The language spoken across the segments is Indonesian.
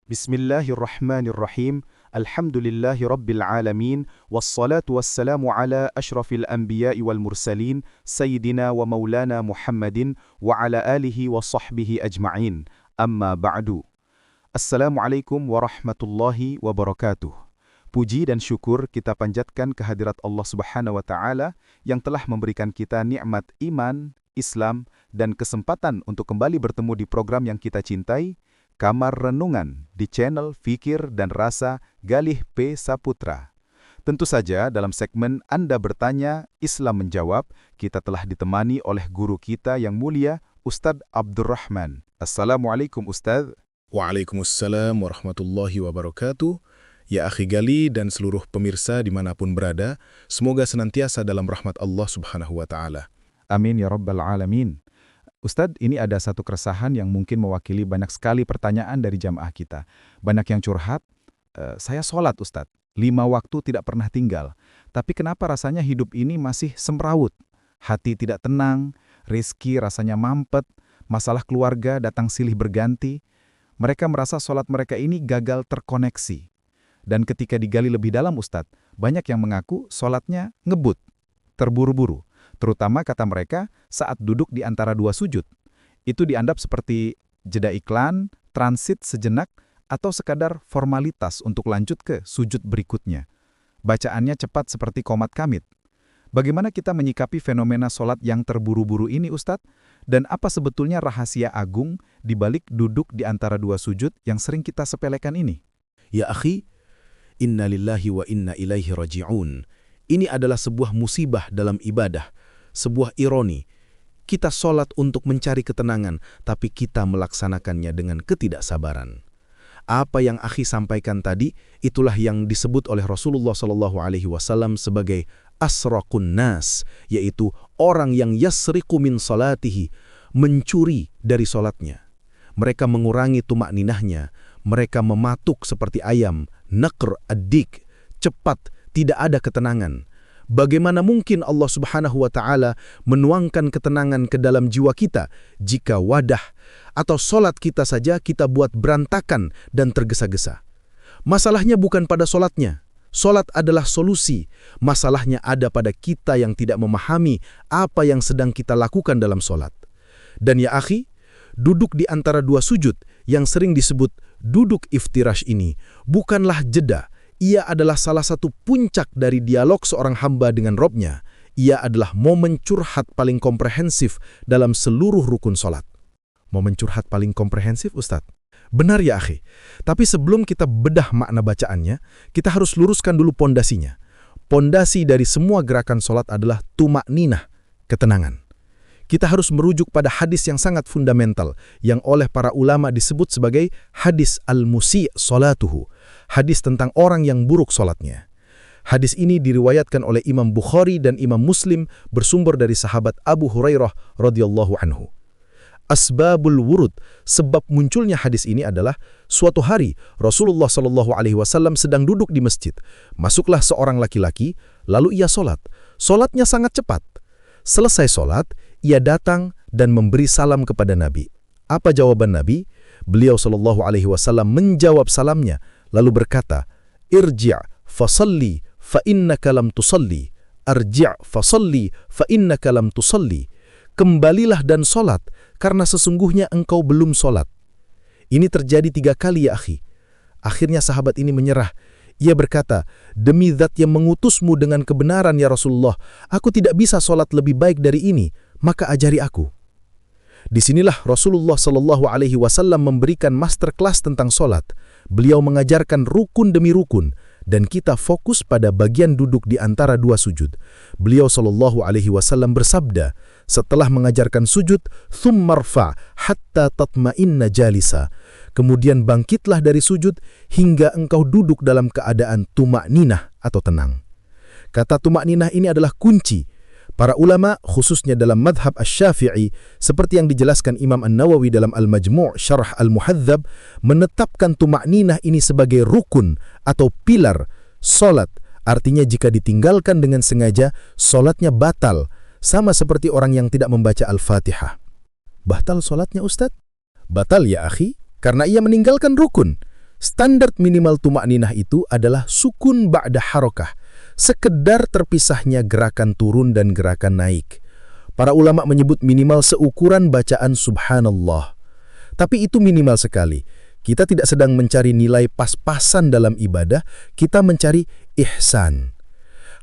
Bismillahirrahmanirrahim. Alhamdulillahi rabbil alamin. Wassalatu wassalamu ala ashrafil anbiya'i wal mursalin. Sayyidina wa maulana Muhammadin. Wa ala alihi wa sahbihi ajma'in. Amma ba'du. Assalamualaikum warahmatullahi wabarakatuh. Puji dan syukur kita panjatkan kehadirat Allah Subhanahu wa Ta'ala yang telah memberikan kita nikmat iman, Islam, dan kesempatan untuk kembali bertemu di program yang kita cintai, Kamar Renungan di channel Fikir dan Rasa Galih P. Saputra. Tentu saja dalam segmen Anda Bertanya, Islam Menjawab, kita telah ditemani oleh guru kita yang mulia, Ustadz Abdurrahman. Assalamualaikum Ustadz. Waalaikumsalam warahmatullahi wabarakatuh. Ya akhi Gali dan seluruh pemirsa dimanapun berada, semoga senantiasa dalam rahmat Allah Subhanahu wa Ta'ala. Amin ya rabbal alamin. Ustadz, ini ada satu keresahan yang mungkin mewakili banyak sekali pertanyaan dari jamaah kita. Banyak yang curhat, saya sholat Ustadz, 5 waktu tidak pernah tinggal. Tapi kenapa rasanya hidup ini masih semrawut? Hati tidak tenang, rezeki rasanya mampet, masalah keluarga datang silih berganti. Mereka merasa sholat mereka ini gagal terkoneksi. Dan ketika digali lebih dalam Ustadz, banyak yang mengaku sholatnya ngebut, terburu-buru. Terutama kata mereka saat duduk di antara dua sujud. Itu dianggap seperti jeda iklan, transit sejenak, atau sekadar formalitas untuk lanjut ke sujud berikutnya. Bacaannya cepat seperti qomat kamit. Bagaimana kita menyikapi fenomena sholat yang terburu-buru ini Ustadz? Dan apa sebetulnya rahasia agung di balik duduk di antara dua sujud yang sering kita sepelekan ini? Ya akhi, inna lillahi wa inna ilaihi raji'un. Ini adalah sebuah musibah dalam ibadah. Sebuah ironi, kita sholat untuk mencari ketenangan, tapi kita melaksanakannya dengan ketidaksabaran. Apa yang akhi sampaikan tadi, itulah yang disebut oleh Rasulullah SAW sebagai asraqun nas, yaitu orang yang yasriqu min salatihi, mencuri dari sholatnya. Mereka mengurangi tumakninahnya, mereka mematuk seperti ayam, naqr ad-dik, cepat, tidak ada ketenangan. Bagaimana mungkin Allah Subhanahu wa Ta'ala menuangkan ketenangan ke dalam jiwa kita jika wadah atau sholat kita saja kita buat berantakan dan tergesa-gesa? Masalahnya bukan pada sholatnya. Sholat adalah solusi. Masalahnya ada pada kita yang tidak memahami apa yang sedang kita lakukan dalam sholat. Dan ya akhi, duduk di antara dua sujud yang sering disebut duduk iftirash ini bukanlah jeda. Ia adalah salah satu puncak dari dialog seorang hamba dengan Robnya. Ia adalah momen curhat paling komprehensif dalam seluruh rukun sholat. Momen curhat paling komprehensif, Ustadz? Benar ya, akhi. Tapi sebelum kita bedah makna bacaannya, kita harus luruskan dulu pondasinya. Pondasi dari semua gerakan sholat adalah tumakninah, ketenangan. Kita harus merujuk pada hadis yang sangat fundamental, yang oleh para ulama disebut sebagai hadis al-musi' sholatuhu. Hadis tentang orang yang buruk sholatnya. Hadis ini diriwayatkan oleh Imam Bukhari dan Imam Muslim bersumber dari sahabat Abu Hurairah radhiyallahu anhu. Asbabul wurud, sebab munculnya hadis ini adalah suatu hari Rasulullah SAW sedang duduk di masjid. Masuklah seorang laki-laki, lalu ia sholat. Sholatnya sangat cepat. Selesai sholat, ia datang dan memberi salam kepada Nabi. Apa jawaban Nabi? Beliau SAW menjawab salamnya, lalu berkata, Irji' fasalli fa innaka lam tusalli. Arji' fasalli fa innaka lam tusalli. Kembalilah dan sholat, karena sesungguhnya engkau belum sholat. Ini terjadi 3 kali ya akhi. Akhirnya sahabat ini menyerah. Ia berkata, demi zat yang mengutusmu dengan kebenaran ya Rasulullah, aku tidak bisa sholat lebih baik dari ini, maka ajari aku. Disinilah Rasulullah SAW memberikan masterclass tentang sholat. Beliau mengajarkan rukun demi rukun, dan kita fokus pada bagian duduk di antara dua sujud. Beliau SAW bersabda, setelah mengajarkan sujud, thummarfa hatta tatma'inna jalisa. Kemudian bangkitlah dari sujud hingga engkau duduk dalam keadaan tumakninah atau tenang. Kata tumakninah ini adalah kunci. Para ulama, khususnya dalam madhab Asy-Syafi'i, seperti yang dijelaskan Imam An-Nawawi dalam Al-Majmu' Syarh Al-Muhadzab, menetapkan tumakninah ini sebagai rukun atau pilar solat. Artinya jika ditinggalkan dengan sengaja, solatnya batal, sama seperti orang yang tidak membaca Al-Fatihah. Batal solatnya Ustadz? Batal ya akhi, karena ia meninggalkan rukun. Standar minimal tumakninah itu adalah sukun ba'da harokah, sekedar terpisahnya gerakan turun dan gerakan naik. Para ulama menyebut minimal seukuran bacaan subhanallah. Tapi itu minimal sekali. Kita tidak sedang mencari nilai pas-pasan dalam ibadah, kita mencari ihsan.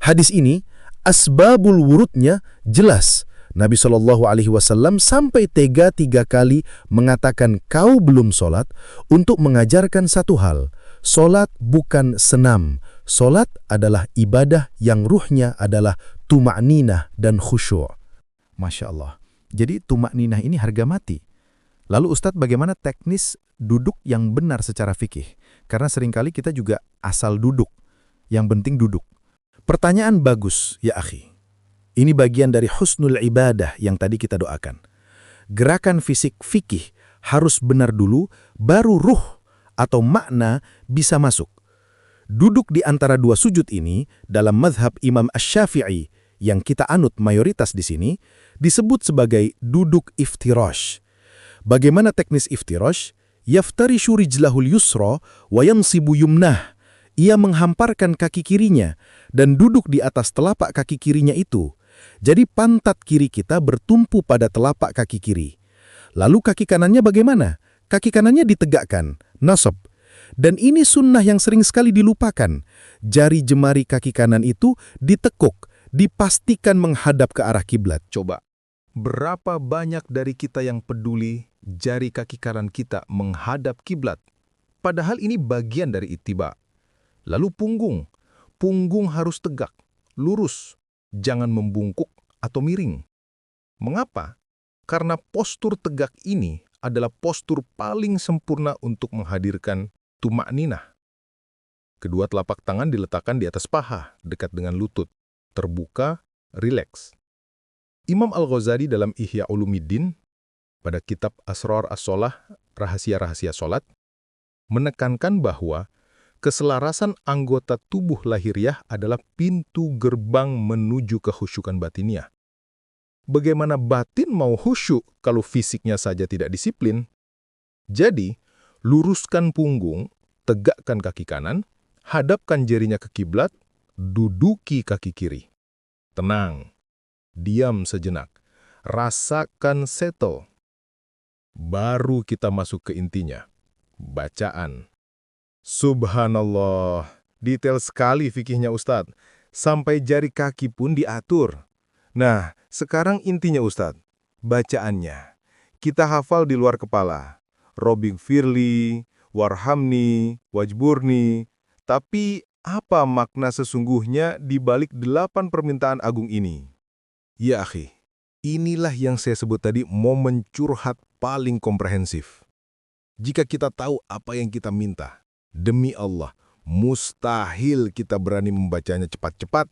Hadis ini, asbabul wurudnya jelas. Nabi SAW sampai tiga kali mengatakan kau belum sholat untuk mengajarkan satu hal. Sholat bukan senam. Sholat adalah ibadah yang ruhnya adalah tuma'ninah dan khusyuk. Masya Allah. Jadi tumakninah ini harga mati. Lalu Ustadz, bagaimana teknis duduk yang benar secara fikih? Karena seringkali kita juga asal duduk. Yang penting duduk. Pertanyaan bagus, ya akhi. Ini bagian dari husnul ibadah yang tadi kita doakan. Gerakan fisik fikih harus benar dulu, baru ruh atau makna bisa masuk. Duduk di antara dua sujud ini dalam mazhab Imam Asy-Syafi'i yang kita anut mayoritas di sini disebut sebagai duduk iftirash. Bagaimana teknis iftirash? Yaftarishu rijlahul yusra wa yansibu yumnah. Ia menghamparkan kaki kirinya dan duduk di atas telapak kaki kirinya itu. Jadi pantat kiri kita bertumpu pada telapak kaki kiri. Lalu kaki kanannya bagaimana? Kaki kanannya ditegakkan, nasab. Dan ini sunnah yang sering sekali dilupakan. Jari jemari kaki kanan itu ditekuk, dipastikan menghadap ke arah kiblat. Coba, berapa banyak dari kita yang peduli jari kaki kanan kita menghadap kiblat? Padahal ini bagian dari ittiba. Lalu punggung harus tegak, lurus. Jangan membungkuk atau miring. Mengapa? Karena postur tegak ini adalah postur paling sempurna untuk menghadirkan tumakninah. Kedua telapak tangan diletakkan di atas paha, dekat dengan lutut, terbuka, rileks. Imam Al-Ghazali dalam Ihya Ulumuddin, pada kitab Asrar As-Sholah, Rahasia-Rahasia Sholat, menekankan bahwa keselarasan anggota tubuh lahiriah adalah pintu gerbang menuju kekhusyukan batiniah. Bagaimana batin mau khusyuk kalau fisiknya saja tidak disiplin? Jadi, luruskan punggung, tegakkan kaki kanan, hadapkan jarinya ke kiblat, duduki kaki kiri. Tenang, diam sejenak, rasakan settle. Baru kita masuk ke intinya, bacaan. Subhanallah, detail sekali fikihnya Ustadz. Sampai jari kaki pun diatur. Nah, sekarang intinya Ustadz, bacaannya. Kita hafal di luar kepala. Robbighfirli, warhamni, wajburni. Tapi apa makna sesungguhnya di balik 8 permintaan agung ini? Ya akhi, inilah yang saya sebut tadi momen curhat paling komprehensif. Jika kita tahu apa yang kita minta, demi Allah, mustahil kita berani membacanya cepat-cepat.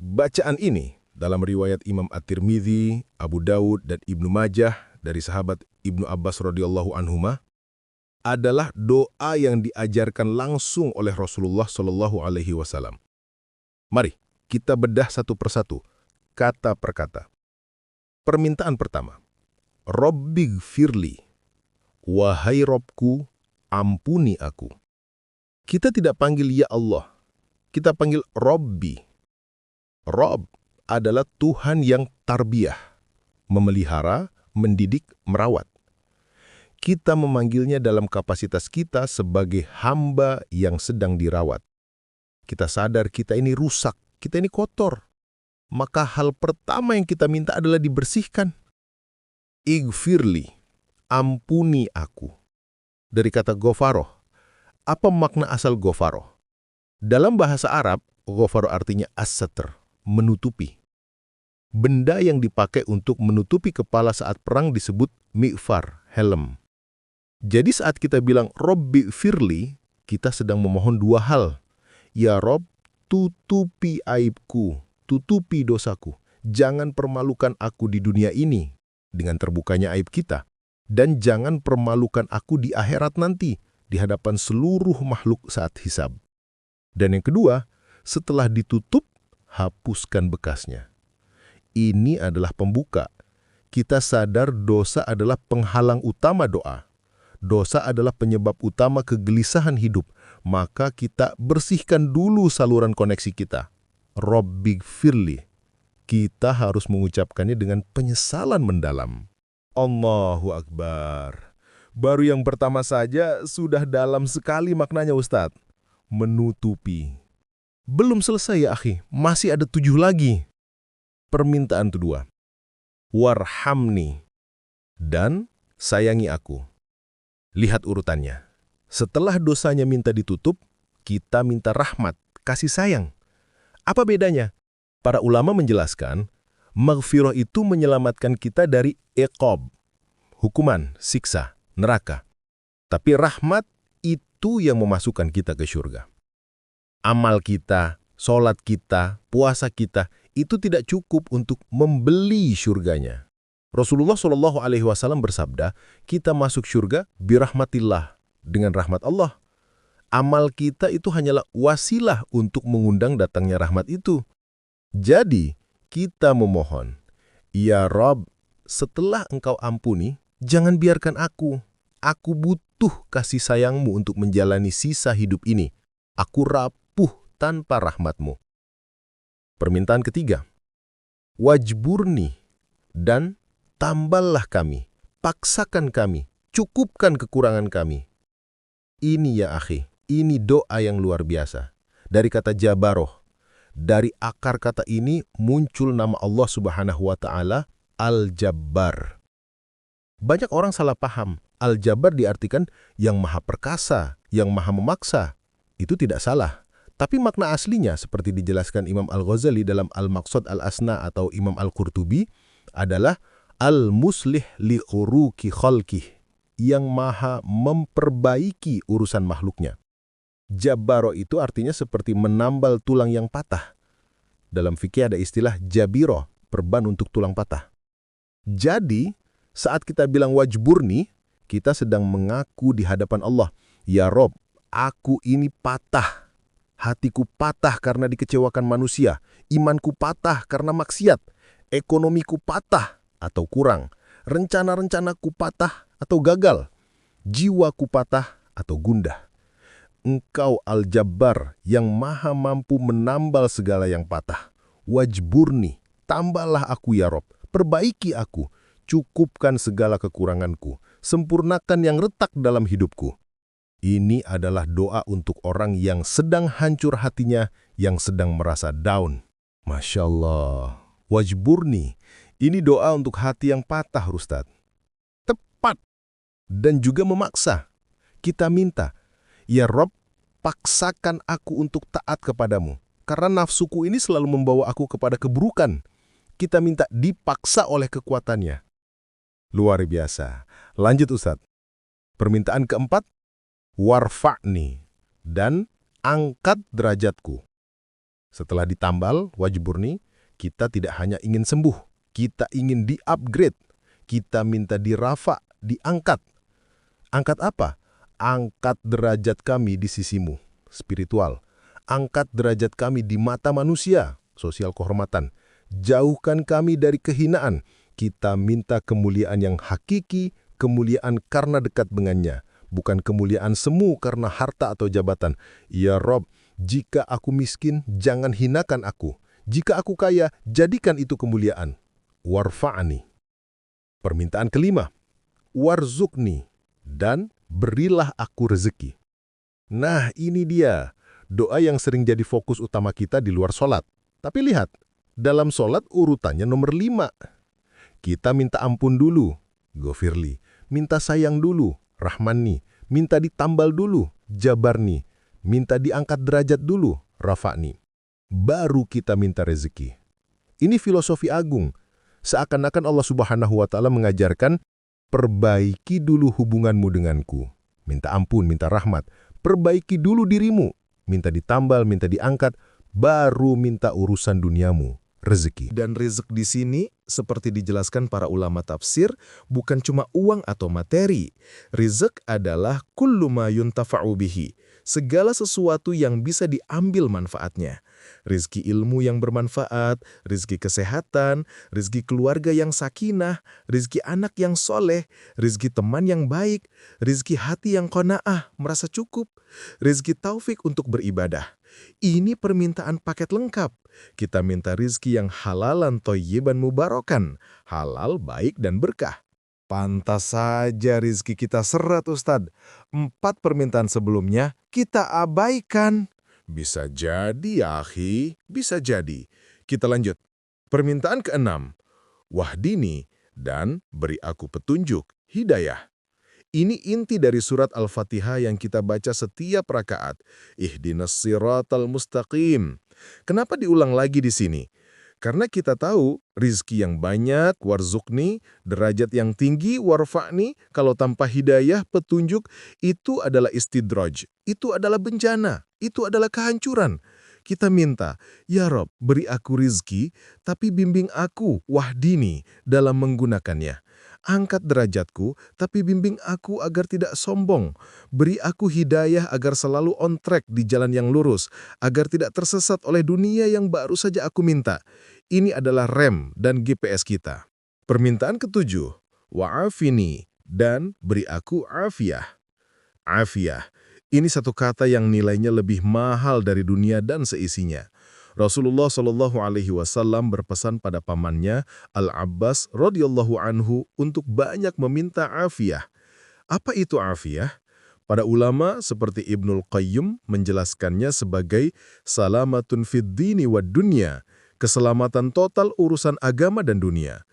Bacaan ini dalam riwayat Imam At-Tirmidzi, Abu Daud, dan Ibnu Majah dari sahabat Ibnu Abbas radhiyallahu anhuma adalah doa yang diajarkan langsung oleh Rasulullah SAW. Mari kita bedah satu persatu, kata per kata. Permintaan pertama, Robbighfirli, wahai Robku, ampuni aku. Kita tidak panggil ya Allah, kita panggil Robbi. Rob adalah Tuhan yang tarbiyah, memelihara, mendidik, merawat. Kita memanggilnya dalam kapasitas kita sebagai hamba yang sedang dirawat. Kita sadar kita ini rusak, kita ini kotor. Maka hal pertama yang kita minta adalah dibersihkan. Ighfirli, ampuni aku. Dari kata gofaroh. Apa makna asal gofaroh? Dalam bahasa Arab, gofaroh artinya as-satr, menutupi. Benda yang dipakai untuk menutupi kepala saat perang disebut mi'far, helm. Jadi saat kita bilang Robbighfirli, kita sedang memohon dua hal. Ya Rob, tutupi aibku, tutupi dosaku. Jangan permalukan aku di dunia ini dengan terbukanya aib kita. Dan jangan permalukan aku di akhirat nanti, di hadapan seluruh makhluk saat hisab. Dan yang kedua, setelah ditutup, hapuskan bekasnya. Ini adalah pembuka. Kita sadar dosa adalah penghalang utama doa. Dosa adalah penyebab utama kegelisahan hidup. Maka kita bersihkan dulu saluran koneksi kita. Rabbighfirli. Kita harus mengucapkannya dengan penyesalan mendalam. Allahu Akbar. Baru yang pertama saja sudah dalam sekali maknanya Ustadz. Menutupi. Belum selesai ya akhi, masih ada 7 lagi. Permintaan kedua. Warhamni. Dan sayangi aku. Lihat urutannya. Setelah dosanya minta ditutup, kita minta rahmat, kasih sayang. Apa bedanya? Para ulama menjelaskan, maghfirah itu menyelamatkan kita dari iqab, hukuman, siksa, neraka. Tapi rahmat itu yang memasukkan kita ke surga. Amal kita, sholat kita, puasa kita, itu tidak cukup untuk membeli surganya. Rasulullah SAW bersabda, kita masuk surga birahmatillah, dengan rahmat Allah. Amal kita itu hanyalah wasilah untuk mengundang datangnya rahmat itu. Jadi, kita memohon, Ya Rabb, setelah Engkau ampuni, jangan biarkan aku. Aku butuh kasih sayangmu untuk menjalani sisa hidup ini. Aku rapuh tanpa rahmatmu. Permintaan ketiga, wajburni, dan tamballah kami, paksakan kami, cukupkan kekurangan kami. Ini ya akhi, ini doa yang luar biasa. Dari kata jabaroh, dari akar kata ini muncul nama Allah Subhanahu wa Ta'ala, Al-Jabbar. Banyak orang salah paham, Al-Jabbar diartikan yang maha perkasa, yang maha memaksa. Itu tidak salah. Tapi makna aslinya seperti dijelaskan Imam Al-Ghazali dalam Al-Maqsad Al-Asna atau Imam Al-Qurtubi adalah Al-Muslih li'uruki khalqih, yang maha memperbaiki urusan makhluknya. Jabbaro itu artinya seperti menambal tulang yang patah. Dalam fikih ada istilah jabiro, perban untuk tulang patah. Jadi, saat kita bilang wajburni, kita sedang mengaku di hadapan Allah, Ya Rob, aku ini patah. Hatiku patah karena dikecewakan manusia. Imanku patah karena maksiat. Ekonomiku patah atau kurang. Rencana-rencanaku patah atau gagal. Jiwaku patah atau gundah. Engkau Al-Jabbar yang maha mampu menambal segala yang patah. Wajburni, tambahlah aku ya Rob. Perbaiki aku. Cukupkan segala kekuranganku. Sempurnakan yang retak dalam hidupku. Ini adalah doa untuk orang yang sedang hancur hatinya, yang sedang merasa down. Masya Allah. Wajburni. Ini doa untuk hati yang patah, Ustaz. Tepat. Dan juga memaksa. Kita minta, Ya Rob, paksakan aku untuk taat kepadamu. Karena nafsuku ini selalu membawa aku kepada keburukan. Kita minta dipaksa oleh kekuatannya. Luar biasa. Lanjut Ustaz. Permintaan keempat, warfa'ni, dan angkat derajatku. Setelah ditambal, wajburni, kita tidak hanya ingin sembuh. Kita ingin di-upgrade. Kita minta dirafa, diangkat. Angkat apa? Angkat derajat kami di sisimu, spiritual. Angkat derajat kami di mata manusia, sosial kehormatan. Jauhkan kami dari kehinaan. Kita minta kemuliaan yang hakiki, kemuliaan karena dekat dengannya. Bukan kemuliaan semu karena harta atau jabatan. Ya Rob, jika aku miskin, jangan hinakan aku. Jika aku kaya, jadikan itu kemuliaan. Warfa'ani. Permintaan kelima, warzukni, dan berilah aku rezeki. Nah, ini dia. Doa yang sering jadi fokus utama kita di luar sholat. Tapi lihat, dalam sholat urutannya nomor 5. Kita minta ampun dulu, Ghafirli. Minta sayang dulu, Rahmanni. Minta ditambal dulu, Jabarni. Minta diangkat derajat dulu, Rafa'ni. Baru kita minta rezeki. Ini filosofi agung. Seakan-akan Allah Subhanahu wa Ta'ala mengajarkan, perbaiki dulu hubunganmu denganku. Minta ampun, minta rahmat. Perbaiki dulu dirimu. Minta ditambal, minta diangkat. Baru minta urusan duniamu, rezeki. Dan rizq di sini, seperti dijelaskan para ulama tafsir, bukan cuma uang atau materi. Rizq adalah kullu ma yuntafa'u bihi, segala sesuatu yang bisa diambil manfaatnya. Rizki ilmu yang bermanfaat, rizki kesehatan, rizki keluarga yang sakinah, rizki anak yang soleh, rizki teman yang baik, rizki hati yang qanaah, merasa cukup, rizki taufik untuk beribadah. Ini permintaan paket lengkap. Kita minta rizki yang halalan thayyiban mubarakan, halal, baik, dan berkah. Pantas saja rizki kita seret, Ustadz. 4 permintaan sebelumnya kita abaikan. Bisa jadi, ya akhi, bisa jadi. Kita lanjut. Permintaan ke-6. Wahdini, dan beri aku petunjuk, hidayah. Ini inti dari surat Al-Fatihah yang kita baca setiap rakaat. Ihdinas siratal mustaqim. Kenapa diulang lagi di sini? Karena kita tahu rizki yang banyak, warzukni, derajat yang tinggi, warfa'ni, kalau tanpa hidayah, petunjuk, itu adalah istidraj, itu adalah bencana, itu adalah kehancuran. Kita minta, ya Rob, beri aku rizki, tapi bimbing aku, wahdini, dalam menggunakannya. Angkat derajatku, tapi bimbing aku agar tidak sombong. Beri aku hidayah agar selalu on track di jalan yang lurus, agar tidak tersesat oleh dunia yang baru saja aku minta. Ini adalah rem dan GPS kita. Permintaan ke-7, wa'afini, dan beri aku afiyah. Afiyah, ini satu kata yang nilainya lebih mahal dari dunia dan seisinya. Rasulullah SAW berpesan pada pamannya Al-Abbas radhiyallahu anhu untuk banyak meminta afiyah. Apa itu afiyah? Para ulama seperti Ibnul Qayyim menjelaskannya sebagai salamatun fid dini wad dunya, keselamatan total urusan agama dan dunia.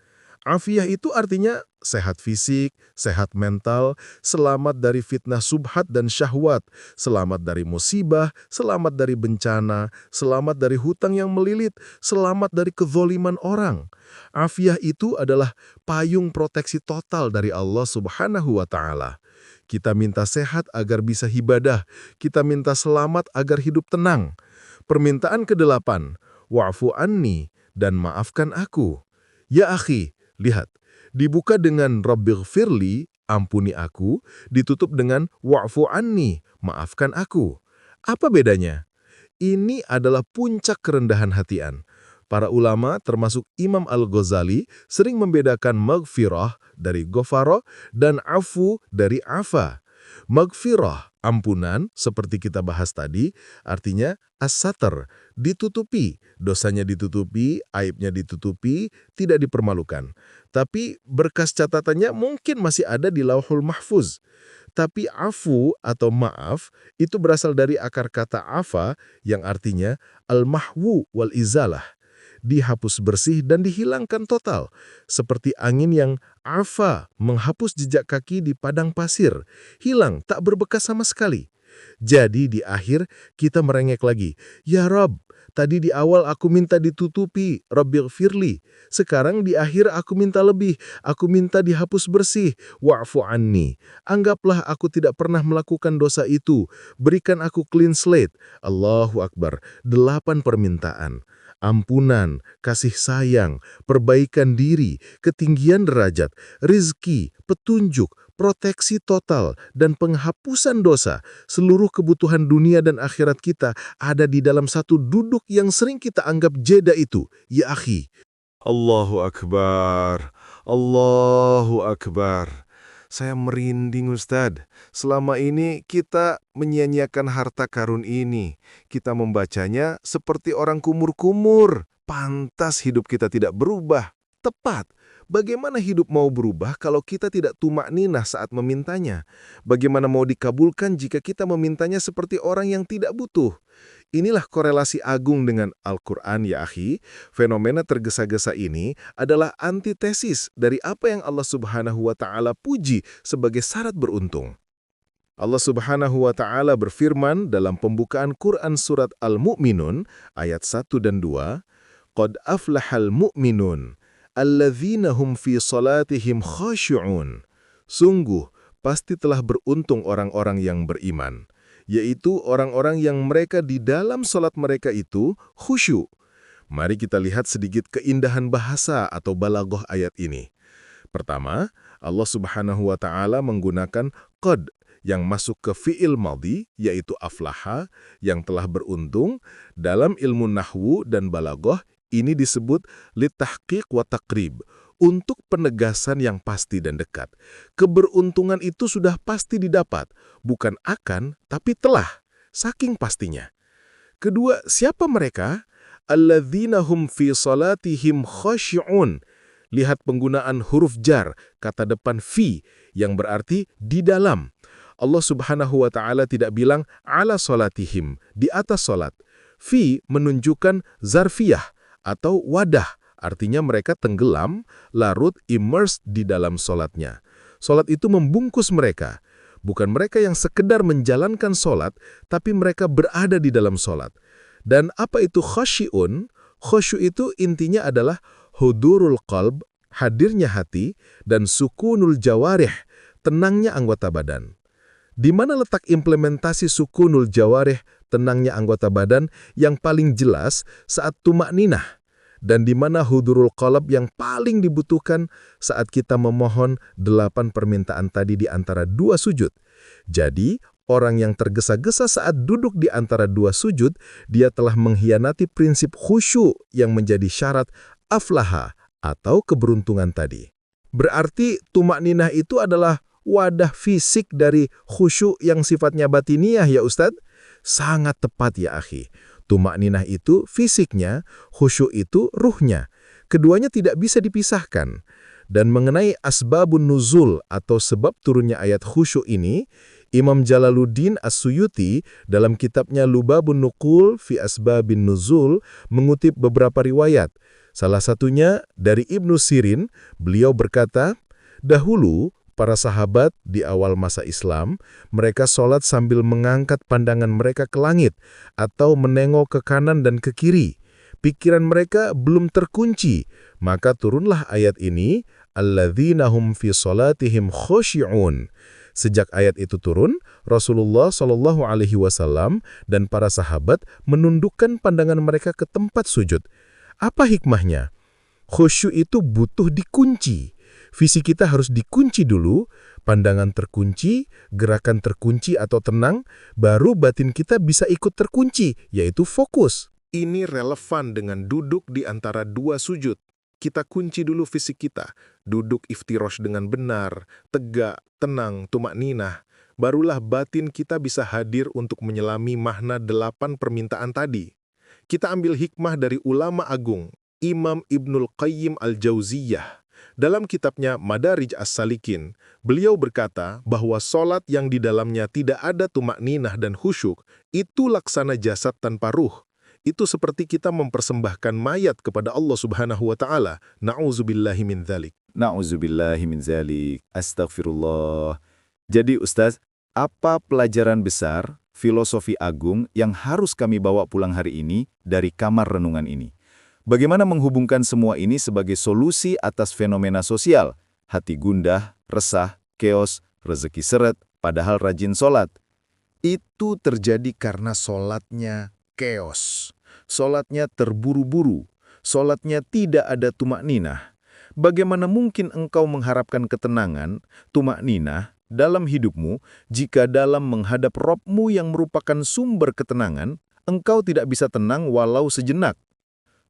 Afiyah itu artinya sehat fisik, sehat mental, selamat dari fitnah subhat dan syahwat, selamat dari musibah, selamat dari bencana, selamat dari hutang yang melilit, selamat dari kezoliman orang. Afiyah itu adalah payung proteksi total dari Allah Subhanahu wa Ta'ala. Kita minta sehat agar bisa ibadah, kita minta selamat agar hidup tenang. Permintaan ke-8, wa'fu anni, dan maafkan aku. Ya akhi, lihat, dibuka dengan Rabbighfirli, ampuni aku, ditutup dengan wa'fu anni, maafkan aku. Apa bedanya? Ini adalah puncak kerendahan hatian. Para ulama, termasuk Imam Al-Ghazali, sering membedakan maghfirah dari ghafara dan afu dari afa. Maghfirah, ampunan, seperti kita bahas tadi, artinya as-satar, ditutupi, dosanya ditutupi, aibnya ditutupi, tidak dipermalukan. Tapi berkas catatannya mungkin masih ada di Lauhul Mahfuz. Tapi afu atau maaf itu berasal dari akar kata afa yang artinya al-mahwu wal izalah. Dihapus bersih dan dihilangkan total, seperti angin yang afa menghapus jejak kaki di padang pasir, hilang tak berbekas sama sekali. Jadi di akhir kita merengek lagi, ya Rabb, tadi di awal aku minta ditutupi, Rabbighfirli. Sekarang di akhir aku minta lebih, aku minta dihapus bersih, wa'fu anni. Anggaplah aku tidak pernah melakukan dosa itu, berikan aku clean slate. Allahu Akbar, 8 permintaan. Ampunan, kasih sayang, perbaikan diri, ketinggian derajat, rizki, petunjuk, proteksi total, dan penghapusan dosa. Seluruh kebutuhan dunia dan akhirat kita ada di dalam satu duduk yang sering kita anggap jeda itu, ya akhi. Allahu Akbar, Allahu Akbar. Saya merinding, Ustadz. Selama ini kita menyia-nyiakan harta karun ini. Kita membacanya seperti orang kumur-kumur. Pantas hidup kita tidak berubah. Tepat. Bagaimana hidup mau berubah kalau kita tidak tumakninah saat memintanya? Bagaimana mau dikabulkan jika kita memintanya seperti orang yang tidak butuh? Inilah korelasi agung dengan Al-Quran, ya akhi. Fenomena tergesa-gesa ini adalah antitesis dari apa yang Allah Subhanahu wa Ta'ala puji sebagai syarat beruntung. Allah Subhanahu wa Ta'ala berfirman dalam pembukaan Quran surat Al-Mu'minun ayat 1 dan 2, Qad aflahal mu'minun, alladzina hum fi salatihim khashu'un. Sungguh, pasti telah beruntung orang-orang yang beriman, yaitu orang-orang yang mereka di dalam salat mereka itu khusyuk. Mari kita lihat sedikit keindahan bahasa atau balaghah ayat ini. Pertama, Allah Subhanahu wa Ta'ala menggunakan qad yang masuk ke fi'il madhi, yaitu aflaha, yang telah beruntung. Dalam ilmu nahwu dan balaghah, ini disebut litahqiq wa taqrib, untuk penegasan yang pasti dan dekat. Keberuntungan itu sudah pasti didapat, bukan akan, tapi telah, saking pastinya. Kedua, siapa mereka? Alladzina hum fi salatihim khashi'un. Lihat penggunaan huruf jar, kata depan fi, yang berarti di dalam. Allah Subhanahu wa Ta'ala tidak bilang ala salatihim, di atas salat. Fi menunjukkan zarfiyah atau wadah, artinya mereka tenggelam, larut, immersed di dalam salatnya. Salat itu membungkus mereka. Bukan mereka yang sekedar menjalankan salat, tapi mereka berada di dalam salat. Dan apa itu khasyi'un? Khasyu' itu intinya adalah hudurul qalb, hadirnya hati, dan sukunul jawarih, tenangnya anggota badan. Di mana letak implementasi sukunul jawarih, tenangnya anggota badan, yang paling jelas saat tumakninah? Dan di mana hudurul qalb yang paling dibutuhkan saat kita memohon 8 permintaan tadi di antara 2 sujud? Jadi, orang yang tergesa-gesa saat duduk di antara 2 sujud, dia telah mengkhianati prinsip khusyuk yang menjadi syarat aflaha atau keberuntungan tadi. Berarti tumakninah itu adalah wadah fisik dari khusyuk yang sifatnya batiniah ya Ustadz? Sangat tepat ya akhi. Tumakninah itu fisiknya, khusyuk itu ruhnya. Keduanya tidak bisa dipisahkan. Dan mengenai asbabun nuzul atau sebab turunnya ayat khusyuk ini, Imam Jalaluddin As-Suyuti dalam kitabnya Lubabun Nuqul fi Asbabin Nuzul mengutip beberapa riwayat. Salah satunya dari Ibnu Sirin, beliau berkata, dahulu para sahabat di awal masa Islam, mereka sholat sambil mengangkat pandangan mereka ke langit atau menengok ke kanan dan ke kiri. Pikiran mereka belum terkunci, maka turunlah ayat ini, alladzina hum fi sholatihim khashi'un. Sejak ayat itu turun, Rasulullah SAW dan para sahabat menundukkan pandangan mereka ke tempat sujud. Apa hikmahnya? Khusyuk itu butuh dikunci. Visi kita harus dikunci dulu, pandangan terkunci, gerakan terkunci atau tenang, baru batin kita bisa ikut terkunci, yaitu fokus. Ini relevan dengan duduk di antara 2 sujud. Kita kunci dulu fisik kita, duduk iftirosh dengan benar, tegak, tenang, tumakninah. Barulah batin kita bisa hadir untuk menyelami makna 8 permintaan tadi. Kita ambil hikmah dari ulama agung, Imam Ibnul Qayyim Al-Jauziyah. Dalam kitabnya Madarij As-Salikin, beliau berkata bahwa solat yang di dalamnya tidak ada tumakninah dan khusyuk, itu laksana jasad tanpa ruh. Itu seperti kita mempersembahkan mayat kepada Allah Subhanahu wa Ta'ala. Na'udzubillahi min dzalik. Na'udzubillahi min dzalik. Astagfirullah. Jadi Ustaz, apa pelajaran besar, filosofi agung yang harus kami bawa pulang hari ini dari kamar renungan ini? Bagaimana menghubungkan semua ini sebagai solusi atas fenomena sosial? Hati gundah, resah, keos, rezeki seret, padahal rajin sholat. Itu terjadi karena sholatnya keos. Sholatnya terburu-buru. Sholatnya tidak ada tumakninah. Bagaimana mungkin engkau mengharapkan ketenangan, tumakninah, dalam hidupmu jika dalam menghadap Rabb-mu yang merupakan sumber ketenangan, engkau tidak bisa tenang walau sejenak?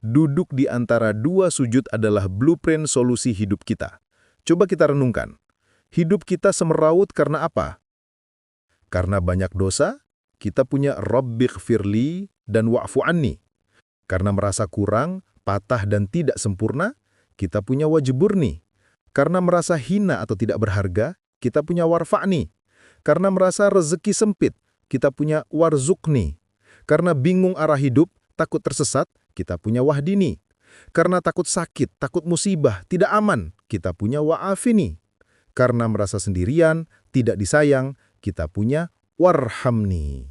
Duduk di antara 2 sujud adalah blueprint solusi hidup kita. Coba kita renungkan. Hidup kita semeraut karena apa? Karena banyak dosa, kita punya Rabbighfirli dan wa'fu anni. Karena merasa kurang, patah dan tidak sempurna, kita punya Wajburni. Karena merasa hina atau tidak berharga, kita punya Warfa'ni. Karena merasa rezeki sempit, kita punya Warzuqni. Karena bingung arah hidup, takut tersesat, kita punya Wahdini. Karena takut sakit, takut musibah, tidak aman, kita punya Wa'afini. Karena merasa sendirian, tidak disayang, kita punya Warhamni.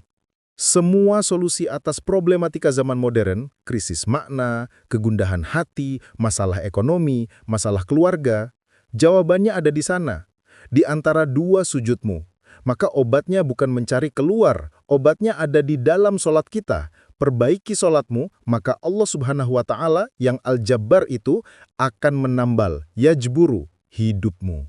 Semua solusi atas problematika zaman modern, krisis makna, kegundahan hati, masalah ekonomi, masalah keluarga, jawabannya ada di sana, di antara 2 sujudmu. Maka obatnya bukan mencari keluar, obatnya ada di dalam sholat kita. Perbaiki sholatmu, maka Allah Subhanahu wa Ta'ala yang Al-Jabbar itu akan menambal, yajburu, hidupmu.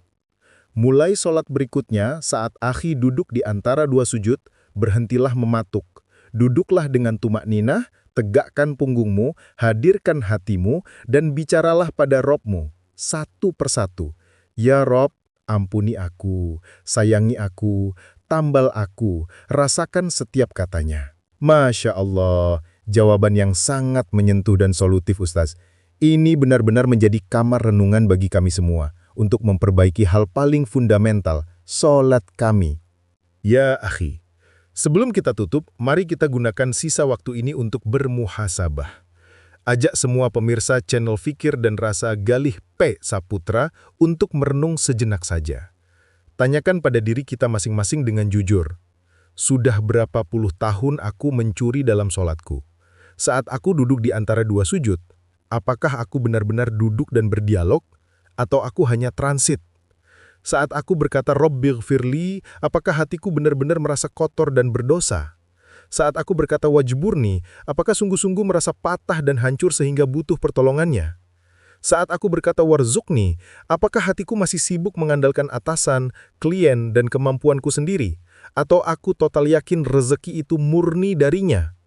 Mulai sholat berikutnya, saat akhi duduk di antara dua sujud, berhentilah mematuk. Duduklah dengan tumak ninah, tegakkan punggungmu, hadirkan hatimu, dan bicaralah pada Robmu, satu persatu. Ya Rob, ampuni aku, sayangi aku, tambal aku, rasakan setiap katanya. Masya Allah, jawaban yang sangat menyentuh dan solutif Ustaz. Ini benar-benar menjadi kamar renungan bagi kami semua untuk memperbaiki hal paling fundamental, sholat kami. Ya akhi, sebelum kita tutup, mari kita gunakan sisa waktu ini untuk bermuhasabah. Ajak semua pemirsa channel Fikir dan Rasa Galih P. Saputra untuk merenung sejenak saja. Tanyakan pada diri kita masing-masing dengan jujur. Sudah berapa puluh tahun aku mencuri dalam sholatku? Saat aku duduk di antara dua sujud, apakah aku benar-benar duduk dan berdialog? Atau aku hanya transit? Saat aku berkata Rabbighfirli, apakah hatiku benar-benar merasa kotor dan berdosa? Saat aku berkata wajburni, apakah sungguh-sungguh merasa patah dan hancur sehingga butuh pertolongannya? Saat aku berkata warzukni, apakah hatiku masih sibuk mengandalkan atasan, klien, dan kemampuanku sendiri? Atau aku total yakin rezeki itu murni darinya?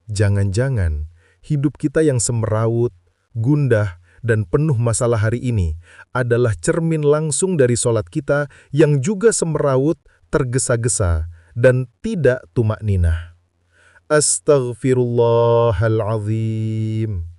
Jangan-jangan hidup kita yang semeraut, gundah, dan penuh masalah hari ini adalah cermin langsung dari sholat kita yang juga semeraut, tergesa-gesa, dan tidak tumak ninah. Astaghfirullahalazim.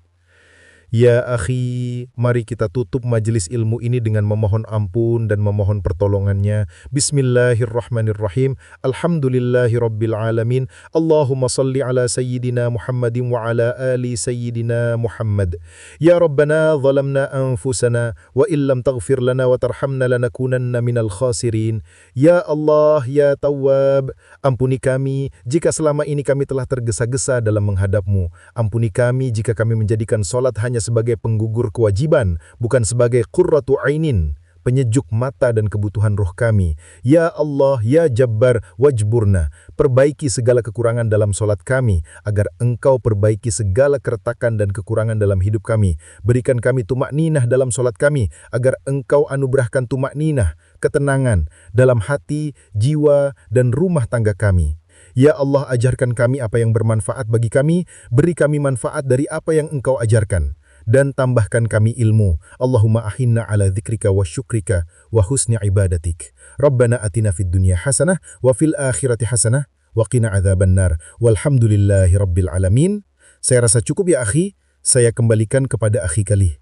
Ya akhi, mari kita tutup majelis ilmu ini dengan memohon ampun dan memohon pertolongannya. Bismillahirrahmanirrahim. Alhamdulillahi rabbil alamin. Allahumma salli ala sayyidina Muhammadin wa ala ali sayyidina Muhammad. Ya Rabbana zalamna anfusana wa illam taghfir lana wa tarhamna lanakunanna minal khasirin. Ya Allah, ya Tawwab, ampuni kami jika selama ini kami telah tergesa-gesa dalam menghadap-Mu. Ampuni kami jika kami menjadikan salat hanya sebagai penggugur kewajiban, bukan sebagai qurratu ainin, penyejuk mata dan kebutuhan roh kami. Ya Allah, ya Jabbar, wajburna, perbaiki segala kekurangan dalam solat kami, agar Engkau perbaiki segala keretakan dan kekurangan dalam hidup kami. Berikan kami tumak ninah dalam solat kami, agar Engkau anugerahkan tumak ninah, ketenangan, dalam hati, jiwa, dan rumah tangga kami. Ya Allah, ajarkan kami apa yang bermanfaat bagi kami, beri kami manfaat dari apa yang Engkau ajarkan, dan tambahkan kami ilmu. Allahumma ahinna ala dzikrika wa syukrika wa husni ibadatik. Rabbana atina fid dunya hasanah wa fil akhirati hasanah wa qina adzabannar. Walhamdulillahi rabbil alamin. Saya rasa cukup ya akhi, saya kembalikan kepada akhi Galih.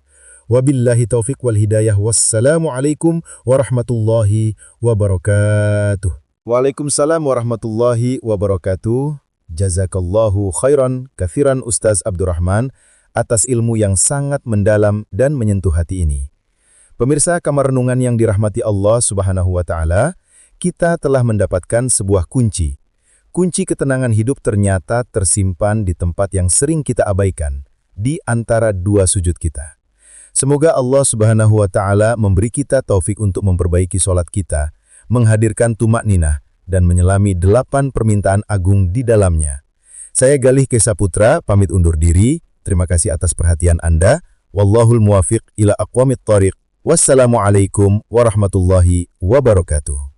Wabillahi taufiq wal hidayah. Wassalamualaikum warahmatullahi wabarakatuh. Waalaikumsalam warahmatullahi wabarakatuh. Jazakallahu khairan kathiran Ustaz Abdurrahman atas ilmu yang sangat mendalam dan menyentuh hati ini. Pemirsa kamar renungan yang dirahmati Allah Subhanahu wa Ta'ala, kita telah mendapatkan sebuah kunci. Kunci ketenangan hidup ternyata tersimpan di tempat yang sering kita abaikan, di antara dua sujud kita. Semoga Allah Subhanahu wa Ta'ala memberi kita taufik untuk memperbaiki sholat kita, menghadirkan tumak ninah, dan menyelami 8 permintaan agung di dalamnya. Saya Galih K. Saputra, pamit undur diri. Terima kasih atas perhatian Anda. Wallahul muwafiq ila aqwamit thariq. Wassalamualaikum warahmatullahi wabarakatuh.